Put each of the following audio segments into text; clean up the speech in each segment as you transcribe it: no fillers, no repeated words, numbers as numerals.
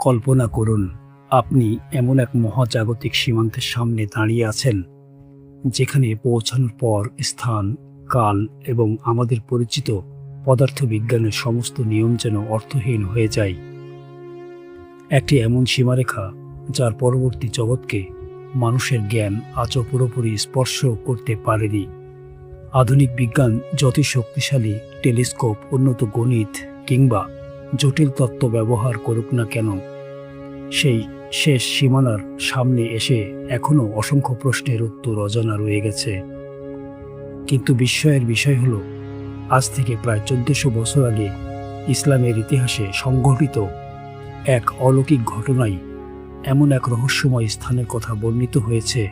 কল্পনা করুন, আপনি এমন এক মহাজাগতিক সীমান্তের সামনে দাঁড়িয়ে আছেন, যেখানে পৌঁছানোর পর স্থান, কাল এবং আমাদের পরিচিত পদার্থবিজ্ঞানের সমস্ত নিয়ম যেন অর্থহীন হয়ে যায়। একটি এমন সীমারেখা যার পরবর্তী জগৎকে মানুষের জ্ঞান আজও পুরোপুরি স্পর্শ করতে পারেনি। আধুনিক বিজ্ঞান যতই শক্তিশালী টেলিস্কোপ, উন্নত গণিত কিংবা জটিল তত্ত্ব ব্যবহার করুক না কেন, সেই শেষ সীমানার সামনে এসে এখনও অসংখ্য প্রশ্নের উত্তর অজানা রয়ে গেছে। কিন্তু বিস্ময়ের বিষয় হল, আজ থেকে প্রায় 1400 বছর আগে ইসলামের ইতিহাসে সংঘটিত এক অলৌকিক ঘটনায় এমন এক রহস্যময় স্থানের কথা বর্ণিত হয়েছে,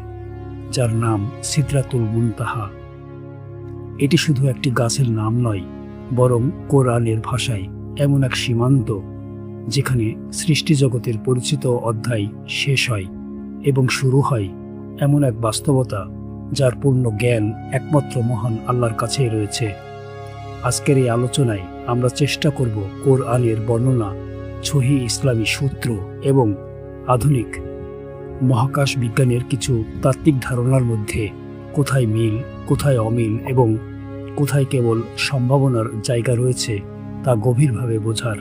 যার নাম সিদরাতুল মুনতাহা। এটি শুধু একটি গাছের নাম নয়, বরং কোরআনের ভাষায় এমন এক সীমান্ত যেখানে সৃষ্টিজগতের পরিচিত অধ্যায় শেষ হয় এবং শুরু হয় এমন এক বাস্তবতা যার পূর্ণ জ্ঞান একমাত্র মহান আল্লাহর কাছেই রয়েছে। আজকের এই আলোচনায় আমরা চেষ্টা করব কোরআনের বর্ণনা, সহিহ ইসলামী সূত্র এবং আধুনিক মহাকাশ বিজ্ঞানের কিছু তাত্ত্বিক ধারণার মধ্যে কোথায় মিল, কোথায় অমিল এবং কোথায় কেবল সম্ভাবনার জায়গা রয়েছে তা গভীরভাবে বোঝার।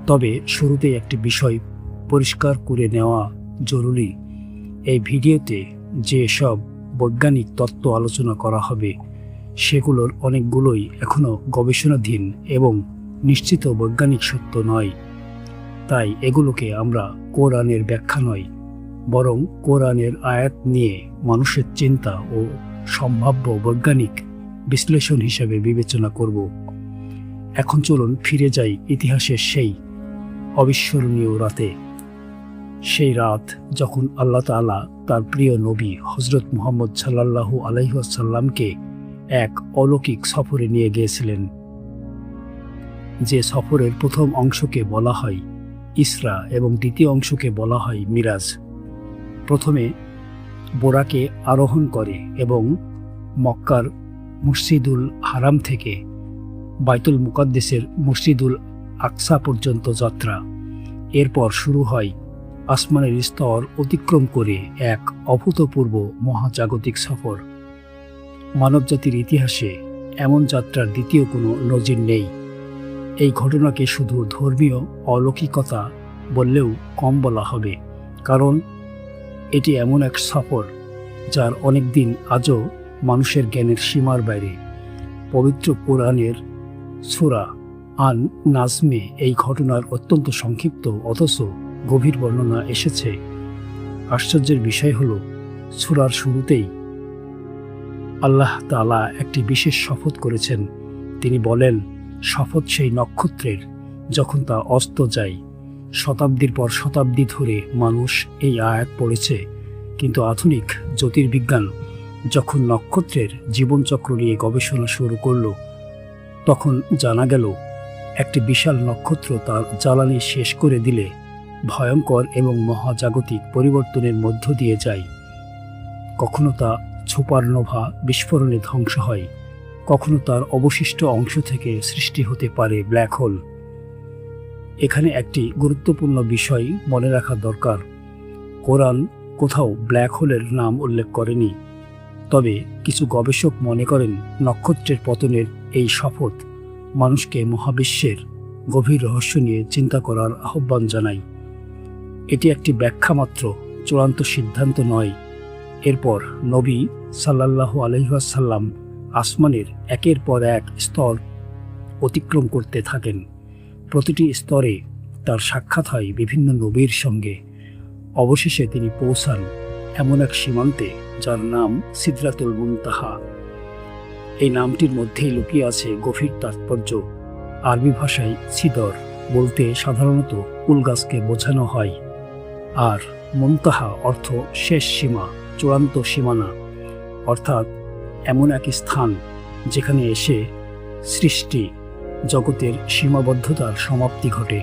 তবে শুরুতেই একটি বিষয় পরিষ্কার করে নেওয়া জরুরি। এই ভিডিওতে যে সব বৈজ্ঞানিক তত্ত্ব আলোচনা করা হবে, সেগুলোর অনেকগুলোই এখনও গবেষণাধীন এবং নিশ্চিত বৈজ্ঞানিক সত্য নয়। তাই এগুলোকে আমরা কোরআনের ব্যাখ্যা নয়, বরং কোরআনের আয়াত নিয়ে মানুষের চিন্তা ও সম্ভাব্য বৈজ্ঞানিক বিশ্লেষণ হিসেবে বিবেচনা করব। এখন চলুন ফিরে যাই ইতিহাসের সেই অবিস্মরণীয় রাতে। সেই রাত যখন আল্লাহ তাআলা তার প্রিয় নবী হযরত মুহাম্মদ সাল্লাল্লাহু আলাইহি ওয়াসাল্লামকে এক অলৌকিক সফরে নিয়ে গিয়েছিলেন। যে সফরের প্রথম অংশকে বলা হয় ইসরা এবং দ্বিতীয় অংশকে বলা হয় মিরাজ। প্রথমে বোরাকে আরোহণ করে এবং মক্কার মসজিদুল হারাম থেকে বাইতুল মুকাদ্দেসের মসজিদুল আকসা পর্যন্ত যাত্রা। এরপর শুরু হয় আসমানের স্তর অতিক্রম করে এক অভূতপূর্ব মহাজাগতিক সফর। মানবজাতির ইতিহাসে এমন যাত্রার দ্বিতীয় কোনো নজির নেই। এই ঘটনাকে শুধু ধর্মীয় অলৌকিকতা বললেও কম বলা হবে, কারণ এটি এমন এক সফর যার অনেক দিন আজও মানুষের জ্ঞানের সীমার বাইরে। পবিত্র কোরআনের সূরা আন নাজমে এই ঘটনার অত্যন্ত সংক্ষিপ্ত অথচ গভীর বর্ণনা এসেছে। আশ্চর্যের বিষয় হল, সূরার শুরুতেই আল্লাহ তাআলা একটি বিশেষ শপথ করেছেন। তিনি বলেন, শপথ সেই নক্ষত্রের যখন তা অস্ত যায়। শতাব্দীর পর শতাব্দী ধরে মানুষ এই আয়াত পড়েছে, কিন্তু আধুনিক জ্যোতির্বিজ্ঞান যখন নক্ষত্রের জীবনচক্র নিয়ে গবেষণা শুরু করল, তখন জানা গেল একটি বিশাল নক্ষত্র তার জ্বালানি শেষ করে দিলে ভয়ঙ্কর এবং মহাজাগতিক পরিবর্তনের মধ্য দিয়ে যায়। কখনো তা সুপারনোভা বিস্ফোরণে ধ্বংস হয়, কখনো তার অবশিষ্ট অংশ থেকে সৃষ্টি হতে পারে ব্ল্যাক হোল। এখানে একটি গুরুত্বপূর্ণ বিষয় মনে রাখা দরকার। কোরআন কোথাও ব্ল্যাক হোলের নাম উল্লেখ করেনি, তবে কিছু গবেষক মনে করেন নক্ষত্রের পতনের এই শপথ মানুষকে মহাবিশ্বের গভীর রহস্য নিয়ে চিন্তা করার আহ্বান জানায়। এটি একটি ব্যাখ্যা মাত্র, চূড়ান্ত সিদ্ধান্ত নয়। এরপর নবী সাল্লাল্লাহু আলাইহি ওয়াসাল্লাম আসমানের একের পর এক স্তর অতিক্রম করতে থাকেন। প্রতিটি স্তরে তার সাক্ষাৎ হয় বিভিন্ন নবীর সঙ্গে। অবশেষে তিনি পৌঁছান এমন এক সীমান্তে যার নাম সিদরাতুল মুনতাহা। এই নামটির মধ্যেই লুকিয়ে আছে গভীর তাৎপর্য। আরবি ভাষায় সিদর বলতে সাধারণত কুল গাছকে বোঝানো হয়, আর মুনতাহা অর্থ শেষ সীমা, চূড়ান্ত সীমানা, অর্থাৎ এমন এক স্থান যেখানে এসে সৃষ্টি জগতের সীমাবদ্ধতার সমাপ্তি ঘটে।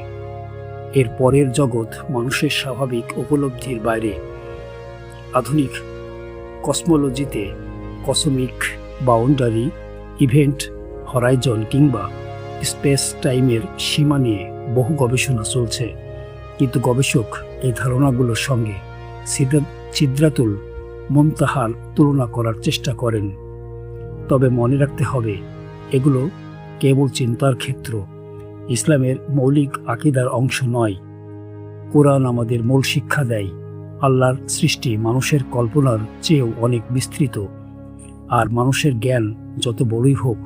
এর পরের জগৎ মানুষের স্বাভাবিক উপলব্ধির বাইরে। আধুনিক কসমোলজিতে কসমিক বাউন্ডারি, ইভেন্ট হরাইজন কিংবা স্পেস টাইমের সীমা নিয়ে বহু গবেষণা চলছে। কিন্তু গবেষক এই ধারণাগুলোর সঙ্গে সিদরাতুল মুনতাহার তুলনা করার চেষ্টা করেন। তবে মনে রাখতে হবে, এগুলো কেবল চিন্তার ক্ষেত্র, ইসলামের মৌলিক আকীদার অংশ নয়। কোরআন আমাদের মূল শিক্ষা দেয়, আল্লাহর সৃষ্টি মানুষের কল্পনার চেয়েও অনেক বিস্তৃত, আর মানুষের জ্ঞান যত বড়ই হোক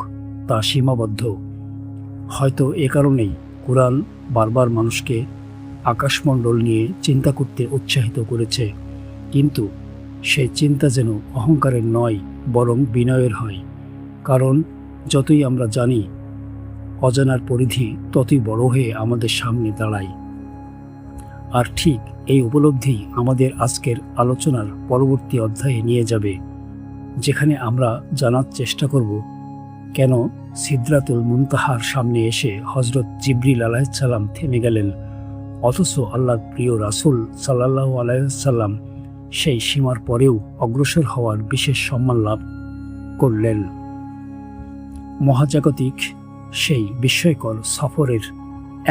তা সীমাবদ্ধ। হয়তো এ কারণেই কোরআন বারবার মানুষকে আকাশমণ্ডল নিয়ে চিন্তা করতে উৎসাহিত করেছে, কিন্তু সেই চিন্তা যেন অহংকারের নয়, বরং বিনয়ের হয়। কারণ যতই আমরা জানি, অজানার পরিধি ততই বড় হয়ে আমাদের সামনে দাঁড়ায়। আর ঠিক এই উপলব্ধি আমাদের আজকের আলোচনার পরবর্তী অধ্যায়ে নিয়ে যাবে, যেখানে আমরা জানার চেষ্টা করব কেন সিদরাতুল মুনতাহার সামনে এসে হজরত জিবরিল আলাইহিসসালাম থেমে গেলেন, অথচ আল্লাহর প্রিয় রাসূল সাল্লাল্লাহু আলাইহি ওয়াসাল্লাম সেই সীমার পরেও অগ্রসর হওয়ার বিশেষ সম্মান লাভ করলেন। মহাজাগতিক সেই বিস্ময়কর সফরের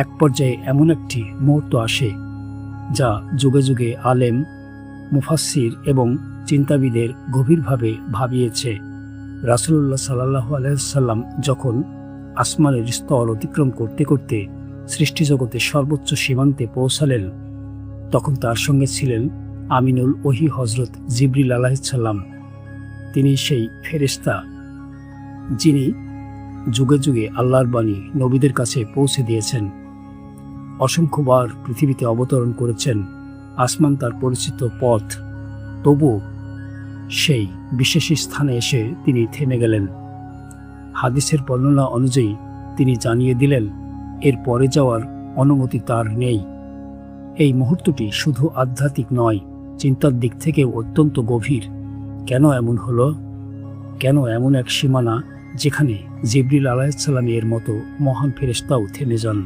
এক পর্যায়ে এমন একটি মুহূর্ত আসে যা যুগে যুগে আলেম, মুফাসসির এবং চিন্তাবিদের গভীরভাবে ভাবিয়েছে। রাসূলুল্লাহ সাল্লাল্লাহু আলাইহি ওয়াসাল্লাম যখন আসমানের স্তর অতিক্রম করতে করতে সৃষ্টিজগতের সর্বোচ্চ সীমান্তে পৌঁছালেন, তখন তার সঙ্গে ছিলেন আমিনুল ওহী হজরত জিবরিল আলাইহিসসালাম। তিনি সেই ফেরেশতা যিনি যুগে যুগে আল্লাহর বাণী নবীদের কাছে পৌঁছে দিয়েছেন, অসংখ্যবার পৃথিবীতে অবতরণ করেছেন, আসমান তার পরিচিত পথ। তবু সেই বিশেষ স্থানে এসে তিনি থেমে গেলেন। হাদিসের বর্ণনা অনুযায়ী তিনি জানিয়ে দিলেন, এর পরে যাওয়ার অনুমতি তার নেই। এই মুহূর্তটি শুধু আধ্যাত্মিক নয়, চিন্তার দিক থেকেও অত্যন্ত গভীর। কেন এমন হলো? কেন এমন এক সীমানা যেখানে জিবরিল আলাইহিসসালামের মতো মহান ফেরেশতাও থেমে যান?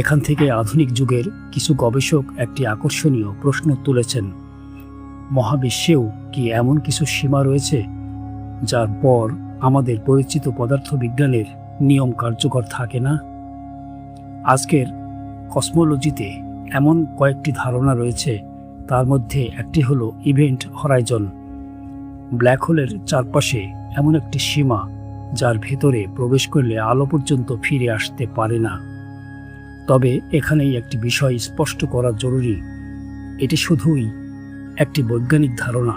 এখান থেকে আধুনিক যুগের কিছু গবেষক একটি আকর্ষণীয় প্রশ্ন তুলেছেন। মহাবিশ্বেও কি এমন কিছু সীমা রয়েছে যার পর আমাদের পরিচিত পদার্থবিজ্ঞানের নিয়ম কার্যকর থাকে না? আজকের কসমোলজিতে এমন কয়েকটি ধারণা রয়েছে, তার মধ্যে একটি হলো ইভেন্ট হরাইজন। ব্ল্যাক হোলের চারপাশে এমন একটি সীমা যার ভেতরে প্রবেশ করলে আলো পর্যন্ত ফিরে আসতে পারে না। তবে এখানেই একটি বিষয় স্পষ্ট করা জরুরি, এটি শুধুই একটি বৈজ্ঞানিক ধারণা।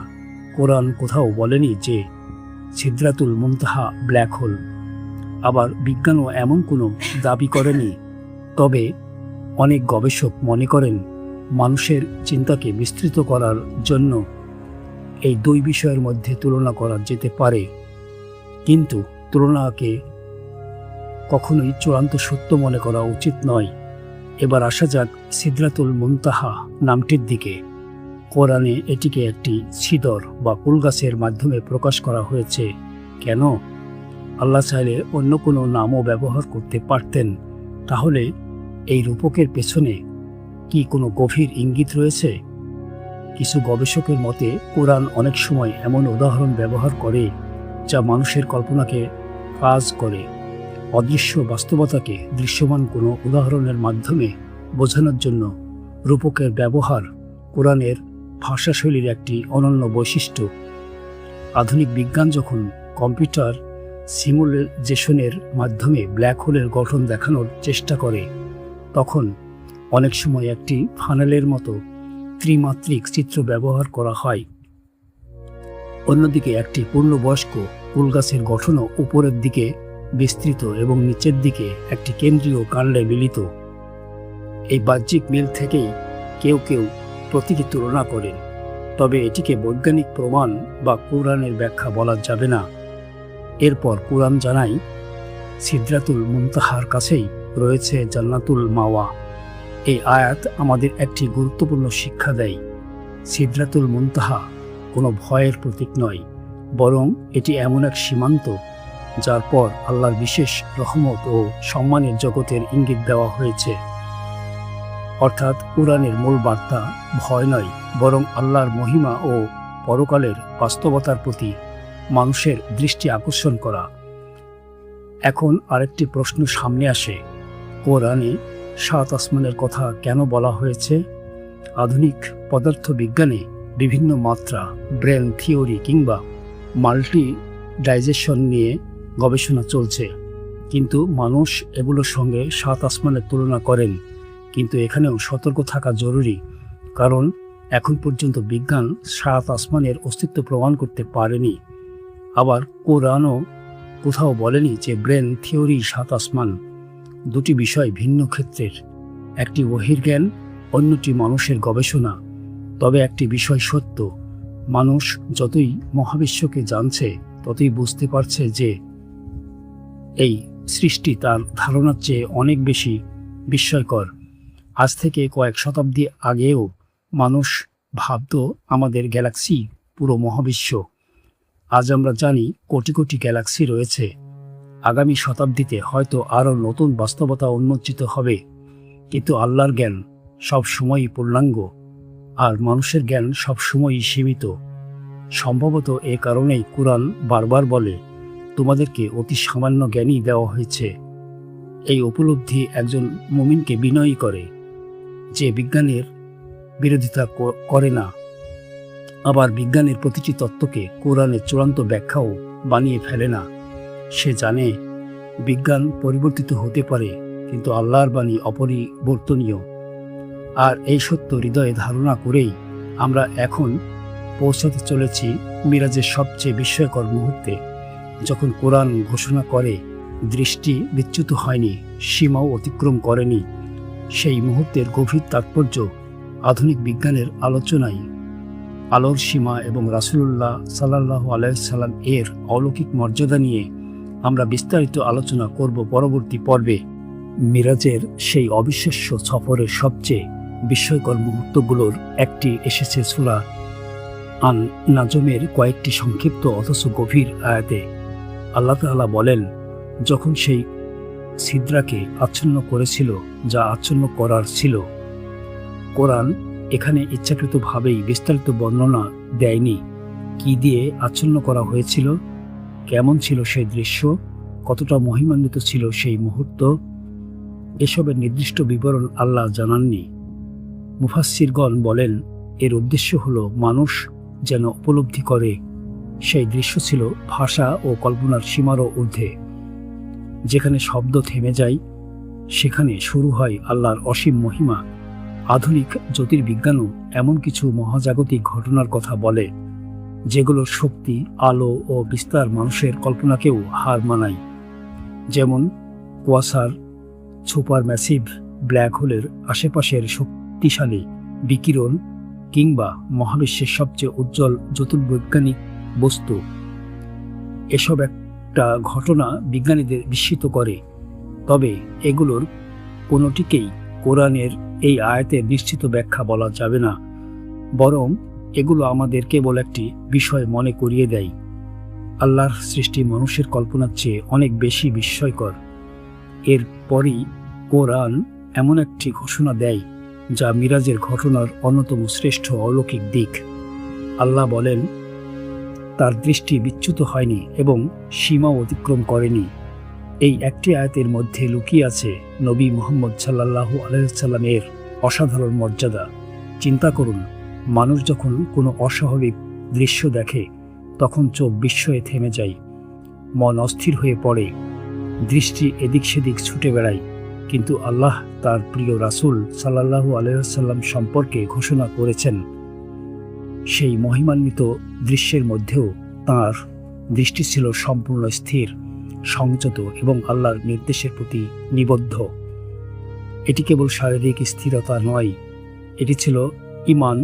কোরআন কোথাও বলেনি যে সিদরাতুল মুনতাহা ব্ল্যাক হোল, আবার বিজ্ঞানও এমন কোনো দাবি করেনি। তবে অনেক গবেষক মনে করেন মানুষের চিন্তাকে বিস্তৃত করার জন্য এই দুই বিষয়ের মধ্যে তুলনা করা যেতে পারে, কিন্তু তুলনাকে কখনোই চূড়ান্ত সত্য মনে করা উচিত নয়। এবার আসা যাক সিদরাতুল মুনতাহা নামটির দিকে। কোরআনে এটিকে একটি ছিদর বা কুল গাছের মাধ্যমে প্রকাশ করা হয়েছে। কেন? আল্লাহ চাইলে অন্য কোনো নামও ব্যবহার করতে পারতেন। তাহলে এই রূপকের পেছনে কি কোনো গভীর ইঙ্গিত রয়েছে? কিছু গবেষকের মতে কোরআন অনেক সময় এমন উদাহরণ ব্যবহার করে যা মানুষের কল্পনাকে কাজ করে। অদৃশ্য বাস্তবতাকে দৃশ্যমান কোনো উদাহরণের মাধ্যমে বোঝানোর জন্য রূপকের ব্যবহার কোরআনের ভাষাশৈলীর একটি অনন্য বৈশিষ্ট্য। আধুনিক বিজ্ঞান যখন কম্পিউটার সিমুলেশনের মাধ্যমে ব্ল্যাক হোলের গঠন দেখানোর চেষ্টা করে, তখন অনেক সময় একটি ফানেলের মতো ত্রিমাত্রিক চিত্র ব্যবহার করা হয়। অন্যদিকে একটি পূর্ণবয়স্ক কুল গাছের গঠনও উপরের দিকে বিস্তৃত এবং নিচের দিকে একটি কেন্দ্রীয় কাণ্ডে মিলিত। এই বাহ্যিক মিল থেকেই কেউ কেউ প্রতীকী তুলনা করেন, তবে এটিকে বৈজ্ঞানিক প্রমাণ বা কোরআনের ব্যাখ্যা বলা যাবে না। এরপর কোরআন জানায় সিদরাতুল মুনতাহার কাছেই রয়েছে জান্নাতুল মাওয়া। এই আয়াত আমাদের একটি গুরুত্বপূর্ণ শিক্ষা দেয়। সিদরাতুল মুনতাহা কোনো ভয়ের প্রতীক নয়, বরং এটি এমন এক সীমান্ত যার পর আল্লাহর বিশেষ রহমত ও সম্মানের জগতের ইঙ্গিত দেওয়া হয়েছে। অর্থাৎ কোরআনের মূল বার্তা ভয় নয়, বরং আল্লাহর মহিমা ও পরকালের বাস্তবতার প্রতি মানুষের দৃষ্টি আকর্ষণ করা। এখন আরেকটি প্রশ্ন সামনে আসে, কোরআনে সাত আসমানের কথা কেন বলা হয়েছে? আধুনিক পদার্থবিজ্ঞানে বিভিন্ন মাত্রা, ব্রেন থিওরি কিংবা মাল্টি ডাইজেশন নিয়ে গবেষণা চলছে, কিন্তু মানুষ এগুলোর সঙ্গে সাত আসমানের তুলনা করেন। কিন্তু এখানেও সতর্ক থাকা জরুরি, কারণ এখন পর্যন্ত বিজ্ঞান সাত আসমানের অস্তিত্ব প্রমাণ করতে পারেনি। আবার কোরআনও কোথাও বলেনি যে ব্রেন থিওরি সাত আসমান। দুটি বিষয় ভিন্ন ক্ষেত্রের, একটি বহির্জ্ঞান, অন্যটি মানুষের গবেষণা। তবে একটি বিষয় সত্য, মানুষ যতই মহাবিশ্বকে জানছে ততই বুঝতে পারছে যে এই সৃষ্টি তার ধারণার চেয়ে অনেক বেশি বিস্ময়কর। আজ থেকে কয়েক শতাব্দী আগেও মানুষ ভাবত আমাদের গ্যালাক্সি পুরো মহাবিশ্ব। আজ আমরা জানি কোটি কোটি গ্যালাক্সি রয়েছে। আগামী শতাব্দীতে হয়তো আরও নতুন বাস্তবতা উন্মোচিত হবে, কিন্তু আল্লাহর জ্ঞান সব সময়ই পূর্ণাঙ্গ, আর মানুষের জ্ঞান সব সময়ই সীমিত। সম্ভবত এ কারণেই কুরআন বারবার বলে, তোমাদেরকে অতি সামান্য জ্ঞানই দেওয়া হয়েছে। এই উপলব্ধি একজন মুমিনকে বিনয়ী করে, যে বিজ্ঞানের বিরোধিতা করে না, আবার বিজ্ঞানের প্রতিটি তত্ত্বকে কোরআনের চূড়ান্ত ব্যাখ্যাও বানিয়ে ফেলে না। সে জানে বিজ্ঞান পরিবর্তিত হতে পারে, কিন্তু আল্লাহর বাণী অপরিবর্তনীয়। আর এই সত্য হৃদয়ে ধারণা করেই আমরা এখন পৌঁছাতে চলেছি মিরাজের সবচেয়ে বিস্ময়কর মুহূর্তে, যখন কোরআন ঘোষণা করে দৃষ্টি বিচ্যুত হয়নি, সীমাও অতিক্রম করেনি। সেই মুহূর্তের গভীর তাৎপর্য আধুনিক বিজ্ঞানের আলোচনায় আলোর সীমা এবং রাসূলুল্লাহ সাল্লাল্লাহু আলাইহি সাল্লাম এর অলৌকিক মর্যাদা নিয়ে আমরা বিস্তারিত আলোচনা করব পরবর্তী পর্বে। মিরাজের সেই অবিশ্বাস্য সফরের সবচেয়ে বিস্ময়কর মুহূর্তগুলোর একটি এসেছে সূরা আন নাজমের কয়েকটি সংক্ষিপ্ত অথচ গভীর আয়াতে। আল্লাহ তাআলা বলেন, যখন সেই ছিদ্রাকে আচ্ছন্ন করেছিল যা আচ্ছন্ন করার ছিল। কোরআন এখানে ইচ্ছাকৃতভাবেই বিস্তারিত বর্ণনা দেয়নি কি দিয়ে আচ্ছন্ন করা হয়েছিল, কেমন ছিল সেই দৃশ্য, কতটা মহিমান্বিত ছিল সেই মুহূর্ত। এসবের নির্দিষ্ট বিবরণ আল্লাহ জানাননি। মুফাসসিরগণ বলেন, এর উদ্দেশ্য হল মানুষ যেন উপলব্ধি করে সেই দৃশ্য ছিল ভাষা ও কল্পনার সীমারও ঊর্ধ্বে। যেখানে শব্দ থেমে যায়, সেখানে শুরু হয় আল্লাহর অসীম মহিমা। আধুনিক জ্যোতির্বিজ্ঞানও এমন কিছু মহাজাগতিক ঘটনার কথা বলে, যেগুলোর শক্তি, আলো ও বিস্তার মানুষের কল্পনাকেও হার মানায়। যেমন কুয়াশার সুপার ম্যাসিভ ব্ল্যাক হোলের আশেপাশের শক্তিশালী বিকিরণ, কিংবা মহাবিশ্বের সবচেয়ে উজ্জ্বল জ্যোতির্বৈজ্ঞানিক বস্তু। এসব একটা ঘটনা বিজ্ঞানীদের বিস্মিত করে, তবে এগুলোর কোনোটিকেই কোরআনের এই আয়াতের নিশ্চিত ব্যাখ্যা বলা যাবে না। বরং এগুলো আমাদের কেবল একটি বিষয় মনে করিয়ে দেয়, আল্লাহর সৃষ্টি মানুষের কল্পনার চেয়ে অনেক বেশি বিস্ময়কর। এরপরই কোরআন এমন একটি ঘোষণা দেয় যা মিরাজের ঘটনার অন্যতম শ্রেষ্ঠ অলৌকিক দিক। আল্লাহ বলেন, তার দৃষ্টি বিচ্যুত হয়নি এবং সীমাও অতিক্রম করেনি। এই একটি আয়াতের মধ্যে লুকিয়ে আছে নবী মুহাম্মদ সাল্লাল্লাহু আলাইহি সাল্লামের অসাধারণ মর্যাদা। চিন্তা করুন, মানুষ যখন কোনো অস্বাভাবিক দৃশ্য দেখে তখন চোখ বিস্ময়ে থেমে যায়, মন অস্থির হয়ে পড়ে, দৃষ্টি এদিক সেদিক ছুটে বেড়ায়। কিন্তু আল্লাহ তার প্রিয় রাসূল সাল্লাল্লাহু আলাইহি সাল্লাম সম্পর্কে ঘোষণা করেছেন, সেই মহিমান্বিত দৃশ্যের মধ্যেও তাঁর দৃষ্টি ছিল সম্পূর্ণ স্থির, সংযত এবং আল্লাহর নির্দেশের প্রতি নিবদ্ধ। এটি কেবল শারীরিক স্থিরতা নয়, এটি ছিল ঈমান,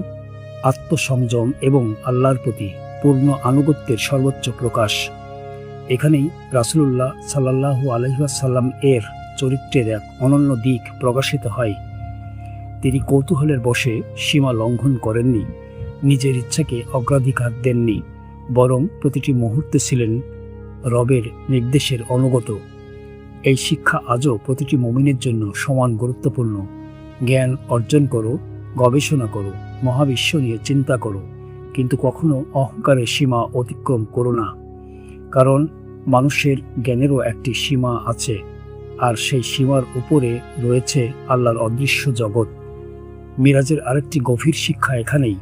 আত্মসংযম এবং আল্লাহর প্রতি পূর্ণ আনুগত্যের সর্বোচ্চ প্রকাশ। এখানেই রাসূলুল্লাহ সাল্লাল্লাহু আলাইহি ওয়াসাল্লাম এর চরিত্রের এক অনন্য দিক প্রকাশিত হয়। তিনি কৌতূহলের বশে সীমা লঙ্ঘন করেননি, নিজের ইচ্ছাকে অগ্রাধিকার দেননি, বরং প্রতিটি মুহূর্তে ছিলেন রবের নির্দেশের অনুগত। এই শিক্ষা আজও প্রতিটি মুমিনের জন্য সমান গুরুত্বপূর্ণ। জ্ঞান অর্জন করো, গবেষণা করো, মহাবিশ্ব নিয়ে চিন্তা করো, কিন্তু কখনো অহংকারের সীমা অতিক্রম করো না, কারণ মানুষের জ্ঞানেরও একটি সীমা আছে। আর সেই সীমার উপরে রয়েছে আল্লাহর অদৃশ্য জগৎ। মিরাজের আরেকটি গভীর শিক্ষা এখানেই।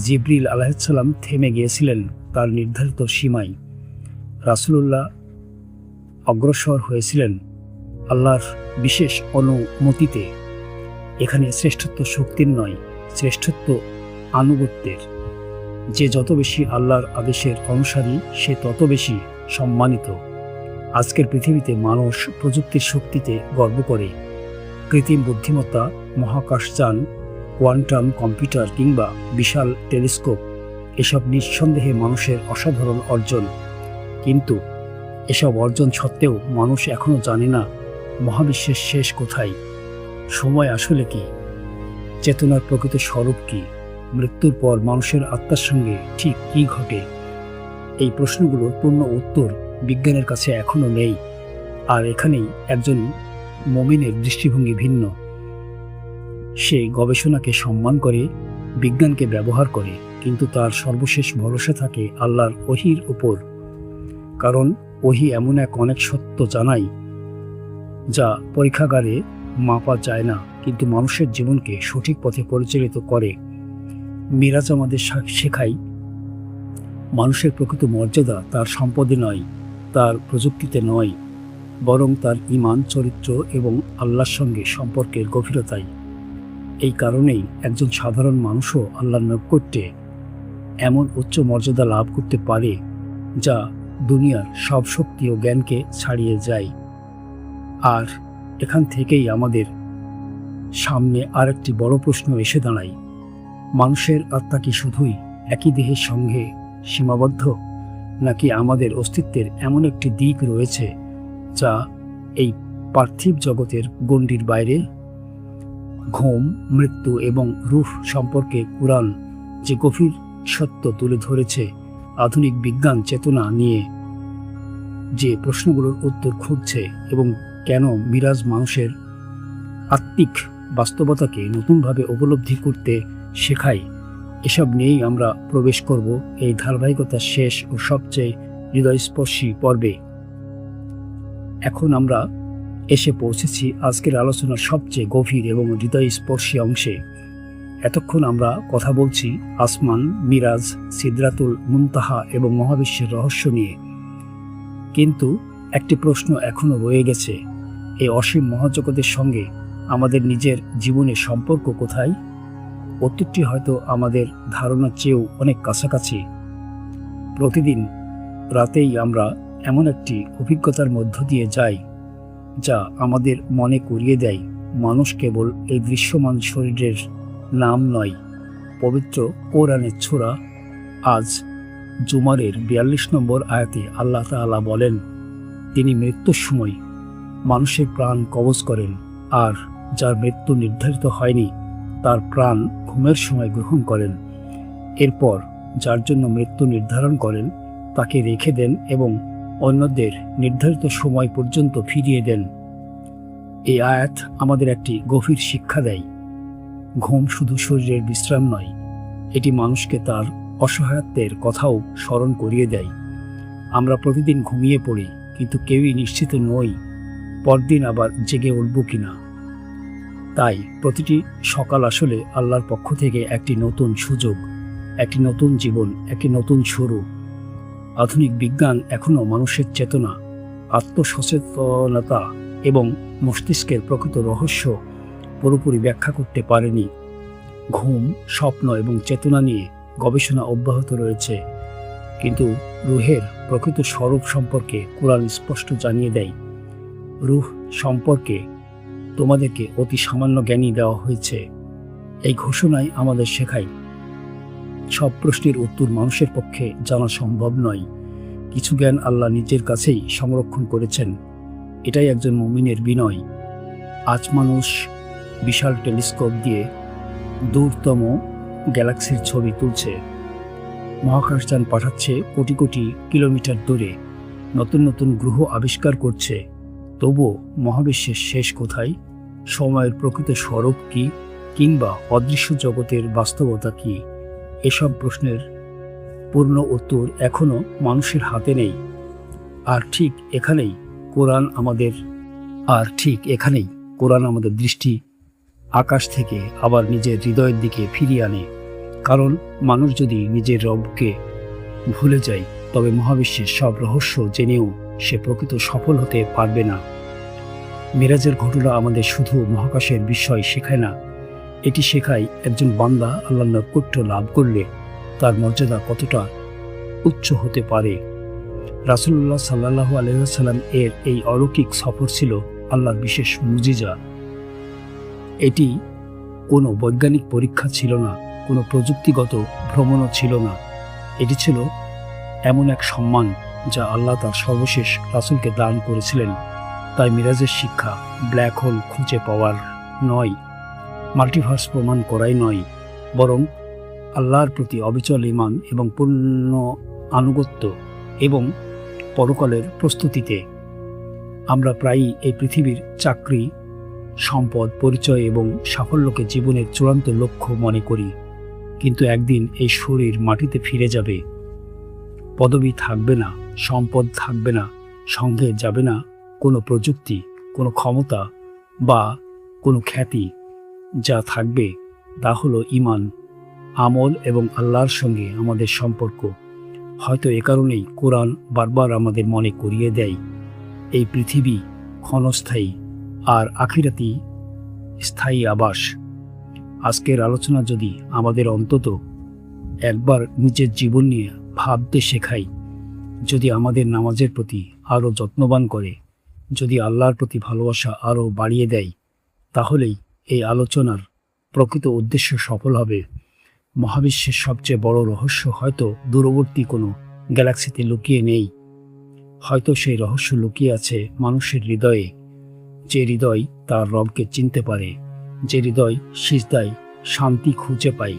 জিবরিল আলাইহিসসালাম থেমে গিয়েছিলেন তার নির্ধারিত সীমায়। রাসূলুল্লাহ অগ্রসর হয়েছিলেন আল্লাহর বিশেষ অনুমতিতে। এখানে শ্রেষ্ঠত্ব শক্তির নয়, শ্রেষ্ঠত্ব আনুগত্যের। যে যত বেশি আল্লাহর আদেশের অনুসারী, সে তত বেশি সম্মানিত। আজকের পৃথিবীতে মানুষ প্রযুক্তির শক্তিতে গর্ব করে। কৃত্রিম বুদ্ধিমত্তা, মহাকাশযান, কোয়ান্টাম কম্পিউটার কিংবা বিশাল টেলিস্কোপ, এসব নিঃসন্দেহে মানুষের অসাধারণ অর্জন। কিন্তু এসব অর্জন সত্ত্বেও মানুষ এখনও জানে না মহাবিশ্বের শেষ কোথায়, সময় আসলে কি, চেতনার প্রকৃত স্বরূপ কি, মৃত্যুর পর মানুষের আত্মার সঙ্গে ঠিক কী ঘটে। এই প্রশ্নগুলোর পূর্ণ উত্তর বিজ্ঞানের কাছে এখনও নেই। আর এখানেই একজন মুমিনের দৃষ্টিভঙ্গি ভিন্ন। সে গবেষণাকে সম্মান করে, বিজ্ঞানকে ব্যবহার করে, কিন্তু তার সর্বশেষ ভরসা থাকে আল্লাহর ওহীর উপর। কারণ ওহী এমন এক অনেক সত্য জানায় যা পরীক্ষাগারে মাপা যায় না, কিন্তু মানুষের জীবনকে সঠিক পথে পরিচালিত করে। মিরাজ আমাদের শেখায় মানুষের প্রকৃত মর্যাদা তার সম্পদে নয়, তার প্রযুক্তিতে নয়, বরং তার ঈমান, চরিত্র এবং আল্লাহর সঙ্গে সম্পর্কের গভীরতায়। এই কারণেই একজন সাধারণ মানুষও আল্লাহর নৈকট্যে এমন উচ্চ মর্যাদা লাভ করতে পারে যা দুনিয়ার সব শক্তি ও জ্ঞানকে ছাড়িয়ে যায়। আর এখান থেকেই আমাদের সামনে আরেকটি বড় প্রশ্ন এসে দাঁড়ায়, মানুষের আত্মা কি শুধুই একই দেহের সঙ্গে সীমাবদ্ধ, নাকি আমাদের অস্তিত্বের এমন একটি দিক রয়েছে যা এই পার্থিব জগতের গণ্ডির বাইরে? ঘুম, মৃত্যু এবং রূহ সম্পর্কে কুরআন যে গভীর সত্য তুলে ধরেছে, আধুনিক বিজ্ঞান চেতনা নিয়ে যে প্রশ্নগুলোর উত্তর খুঁজছে, এবং কেন মিরাজ মানুষের আত্মিক বাস্তবতাকে নতুনভাবে উপলব্ধি করতে শেখায়, এসব নিয়েই আমরা প্রবেশ করব এই ধারাবাহিকতার শেষ ও সবচেয়ে হৃদয়স্পর্শী পর্বে। এখন আমরা এসে পৌঁছেছি আজকের আলোচনার সবচেয়ে গভীর এবং হৃদয়স্পর্শী অংশে। এতক্ষণ আমরা কথা বলছি আসমান, মিরাজ, সিদরাতুল মুনতাহা এবং মহাবিশ্বের রহস্য নিয়ে। কিন্তু একটি প্রশ্ন এখনও রয়ে গেছে, এই অসীম মহাজগতের সঙ্গে আমাদের নিজের জীবনের সম্পর্ক কোথায়? উত্তরটি হয়তো আমাদের ধারণার চেয়েও অনেক কাছাকাছি। প্রতিদিন রাতেই আমরা এমন একটি অভিজ্ঞতার মধ্য দিয়ে যাই যা আমাদের মনে করিয়ে দেয় মানুষ কেবল এই দৃশ্যমান শরীরের নাম নয়। পবিত্র কোরআনের সূরা আজ জুমারের 42 নম্বর আয়াতে আল্লাহ তাআলা বলেন, তিনি মৃত্যুর সময় মানুষের প্রাণ কবজ করেন, আর যার মৃত্যু নির্ধারিত হয়নি তার প্রাণ ঘুমের সময় গ্রহণ করেন। এরপর যার জন্য মৃত্যু নির্ধারণ করেন তাকে রেখে দেন এবং অন্যদের নির্ধারিত সময় পর্যন্ত ফিরিয়ে দেন। এই আয়াত আমাদের একটি গভীর শিক্ষা দেয়। ঘুম শুধু শরীরের বিশ্রাম নয়, এটি মানুষকে তার অসহায়ত্বের কথাও স্মরণ করিয়ে দেয়। আমরা প্রতিদিন ঘুমিয়ে পড়ি, কিন্তু কেউই নিশ্চিত নই পরদিন আবার জেগে উঠব কিনা। তাই প্রতিটি সকাল আসলে আল্লাহর পক্ষ থেকে একটি নতুন সুযোগ, একটি নতুন জীবন, একটি নতুন শুরু। আধুনিক বিজ্ঞান এখনও মানুষের চেতনা, আত্মসচেতনতা এবং মস্তিষ্কের প্রকৃত রহস্য পুরোপুরি ব্যাখ্যা করতে পারেনি। ঘুম, স্বপ্ন এবং চেতনা নিয়ে গবেষণা অব্যাহত রয়েছে, কিন্তু রুহের প্রকৃত স্বরূপ সম্পর্কে কোরআন স্পষ্ট জানিয়ে দেয়। রুহ সম্পর্কে তোমাদেরকে অতি সামান্য জ্ঞানই দেওয়া হয়েছে। এই ঘোষণায় আমাদের শেখায় সব প্রশ্নের উত্তর মানুষের পক্ষে জানা সম্ভব নয়। কিছু জ্ঞান আল্লাহ নিজের কাছেই সংরক্ষণ করেছেন। এটাই একজন মুমিনের বিনয়। আজ মানুষ বিশাল টেলিস্কোপ দিয়ে দূরতম গ্যালাক্সির ছবি তুলছে, মহাকাশযান পাঠাচ্ছে কোটি কোটি কিলোমিটার দূরে, নতুন নতুন গ্রহ আবিষ্কার করছে। তবুও মহাবিশ্বের শেষ কোথায়, সময়ের প্রকৃত স্বরূপ কি, কিংবা অদৃশ্য জগতের বাস্তবতা কি, এসব প্রশ্নের পূর্ণ উত্তর এখনও মানুষের হাতে নেই। আর ঠিক এখানেই কোরআন আমাদের আর ঠিক এখানেই কোরআন আমাদের দৃষ্টি আকাশ থেকে আবার নিজের হৃদয়ের দিকে ফিরিয়ে আনে। কারণ মানুষ যদি নিজের রবকে ভুলে যায়, তবে মহাবিশ্বের সব রহস্য জেনেও সে প্রকৃত সফল হতে পারবে না। মেরাজের ঘটনা আমাদের শুধু মহাকাশের বিষয় শেখায় না, এটি শেখায় একজন বান্দা আল্লাহর নৈকট্য লাভ করলে তার মর্যাদা কতটা উচ্চ হতে পারে। রাসূলুল্লাহ সাল্লাল্লাহু আলাইহি ওয়াসাল্লাম এর এই অলৌকিক সফর ছিল আল্লাহর বিশেষ মুজিজা। এটি কোনো বৈজ্ঞানিক পরীক্ষা ছিল না, কোনো প্রযুক্তিগত ভ্রমণও ছিল না। এটি ছিল এমন এক সম্মান যা আল্লাহ তার সর্বশেষ রাসূলকে দান করেছিলেন। তাই মিরাজের শিক্ষা ব্ল্যাক হোল খুঁজে পাওয়ার নয়, মাল্টিভার্স প্রমাণ করাই নয়, বরং আল্লাহর প্রতি অবিচল ঈমান এবং পূর্ণ আনুগত্য এবং পরকালের প্রস্তুতিতে। আমরা প্রায়ই এই পৃথিবীর চাকরি, সম্পদ, পরিচয় এবং সাফল্যকে জীবনের চূড়ান্ত লক্ষ্য মনে করি, কিন্তু একদিন এই শরীর মাটিতে ফিরে যাবে। পদবি থাকবে না, সম্পদ থাকবে না, সঙ্গে যাবে না কোনো প্রযুক্তি, কোনো ক্ষমতা বা কোনো খ্যাতি। যা থাকবে তা হলো ঈমান, আমল এবং আল্লাহর সঙ্গে আমাদের সম্পর্ক। হয়তো এ কারণেই কোরআন বারবার আমাদের মনে করিয়ে দেয়, এই পৃথিবী ক্ষণস্থায়ী আর আখিরাতি স্থায়ী আবাস। আজকের আলোচনা যদি আমাদের অন্তত একবার নিজের জীবন নিয়ে ভাবতে শেখায়, যদি আমাদের নামাজের প্রতি আরও যত্নবান করে, যদি আল্লাহর প্রতি ভালোবাসা আরও বাড়িয়ে দেয়, তাহলেই এই আলোচনার প্রকৃত উদ্দেশ্য সফল হবে। মহাবিশ্বের সবচেয়ে বড় রহস্য হয়তো দূরবর্তী কোনো গ্যালাক্সিতে লুকিয়ে নেই, হয়তো সেই রহস্য লুকিয়ে আছে মানুষের হৃদয়ে। যে হৃদয় তার রবকে চিনতে পারে, যে হৃদয় সিজদায় শান্তি খুঁজে পায়,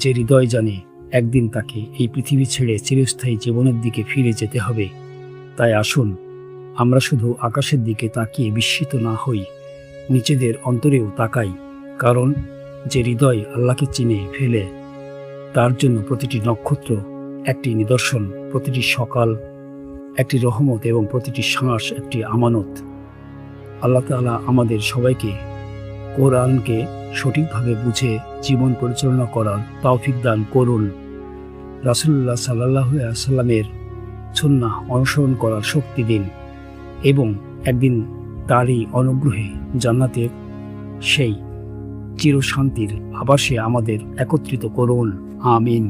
যে হৃদয় জানে একদিন তাকে এই পৃথিবী ছেড়ে চিরস্থায়ী জীবনের দিকে ফিরে যেতে হবে। তাই আসুন আমরা শুধু আকাশের দিকে তাকিয়ে বিস্মিত না হই, নিজেদের অন্তরেও তাকাই। কারণ যে হৃদয় আল্লাহকে চিনে ফেলে, তার জন্য প্রতিটি নক্ষত্র একটি নিদর্শন, প্রতিটি সকাল একটি রহমত এবং প্রতিটি শ্বাস একটি আমানত। আল্লাহ তাআলা আমাদের সবাইকে কোরআনকে সঠিকভাবে বুঝে জীবন পরিচালনা করার তৌফিক দান করুন। রাসূলুল্লাহ সাল্লাল্লাহু আলাইহি ওয়াসাল্লামের সুন্নাহ অনুসরণ করার শক্তি দিন এবং একদিন তারই অনুগ্রহে জান্নাতের সেই চিরশান্তির আবাসে আমাদের একত্রিত করুন। আমিন।